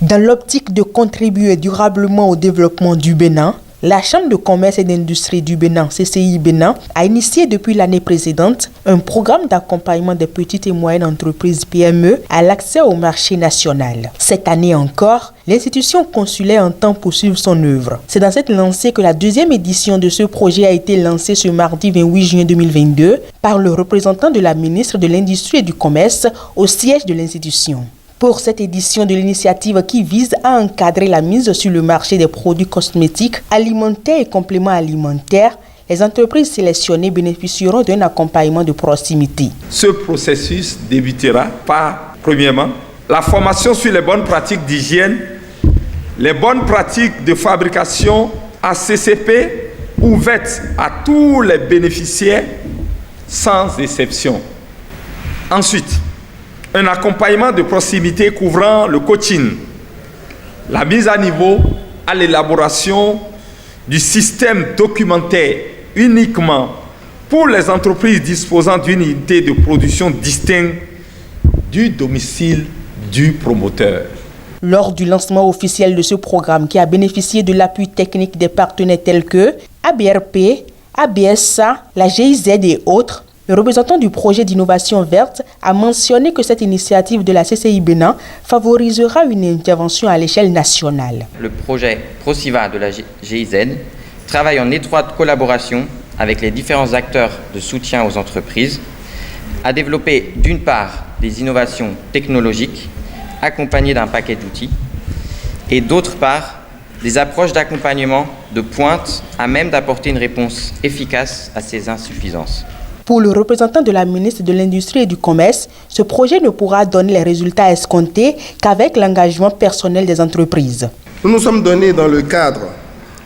Dans l'optique de contribuer durablement au développement du Bénin, la Chambre de commerce et d'industrie du Bénin, CCI Bénin, a initié depuis l'année précédente un programme d'accompagnement des petites et moyennes entreprises PME à l'accès au marché national. Cette année encore, l'institution consulaire entend poursuivre son œuvre. C'est dans cette lancée que la deuxième édition de ce projet a été lancée ce mardi 28 juin 2022 par le représentant de la ministre de l'Industrie et du Commerce au siège de l'institution. Pour cette édition de l'initiative qui vise à encadrer la mise sur le marché des produits cosmétiques, alimentaires et compléments alimentaires, les entreprises sélectionnées bénéficieront d'un accompagnement de proximité. Ce processus débutera par, premièrement, la formation sur les bonnes pratiques d'hygiène, les bonnes pratiques de fabrication ACCP ouvertes à tous les bénéficiaires sans exception. Ensuite, un accompagnement de proximité couvrant le coaching, la mise à niveau à l'élaboration du système documentaire uniquement pour les entreprises disposant d'une unité de production distincte du domicile du promoteur. Lors du lancement officiel de ce programme qui a bénéficié de l'appui technique des partenaires tels que ABRP, ABSA, la GIZ et autres, le représentant du projet d'innovation verte a mentionné que cette initiative de la CCI Bénin favorisera une intervention à l'échelle nationale. Le projet Prociva de la GIZ travaille en étroite collaboration avec les différents acteurs de soutien aux entreprises à développer d'une part des innovations technologiques accompagnées d'un paquet d'outils et d'autre part des approches d'accompagnement de pointe à même d'apporter une réponse efficace à ces insuffisances. Pour le représentant de la ministre de l'Industrie et du Commerce, ce projet ne pourra donner les résultats escomptés qu'avec l'engagement personnel des entreprises. Nous nous sommes donnés dans le cadre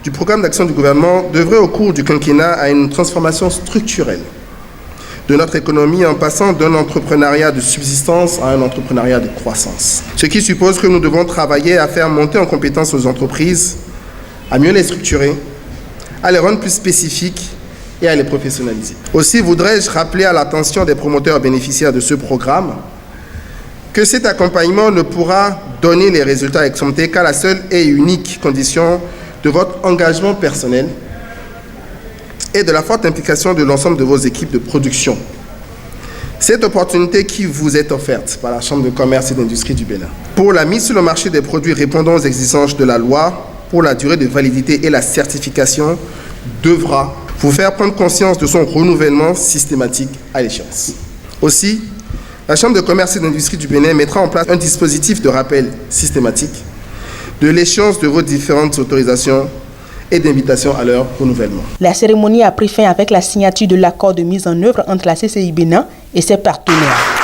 du programme d'action du gouvernement d'œuvrer au cours du quinquennat à une transformation structurelle de notre économie en passant d'un entrepreneuriat de subsistance à un entrepreneuriat de croissance. Ce qui suppose que nous devons travailler à faire monter en compétence nos entreprises, à mieux les structurer, à les rendre plus spécifiques et à les professionnaliser. Aussi voudrais-je rappeler à l'attention des promoteurs bénéficiaires de ce programme que cet accompagnement ne pourra donner les résultats escomptés qu'à la seule et unique condition de votre engagement personnel et de la forte implication de l'ensemble de vos équipes de production. Cette opportunité qui vous est offerte par la Chambre de commerce et d'industrie du Bénin pour la mise sur le marché des produits répondant aux exigences de la loi pour la durée de validité et la certification devra vous faire prendre conscience de son renouvellement systématique à l'échéance. Aussi, la Chambre de commerce et d'industrie du Bénin mettra en place un dispositif de rappel systématique de l'échéance de vos différentes autorisations et d'invitation à leur renouvellement. La cérémonie a pris fin avec la signature de l'accord de mise en œuvre entre la CCI Bénin et ses partenaires.